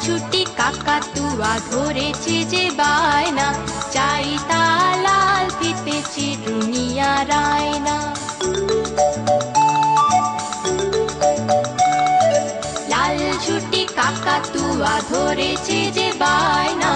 ছুটি কাকাতুয়া ধরেছে যে বায়না, চাই তা লাল ফিতে চিরুনিয়া রায়না। লাল ছুটি কাকাতুয়া ধরেছে যে বায়না,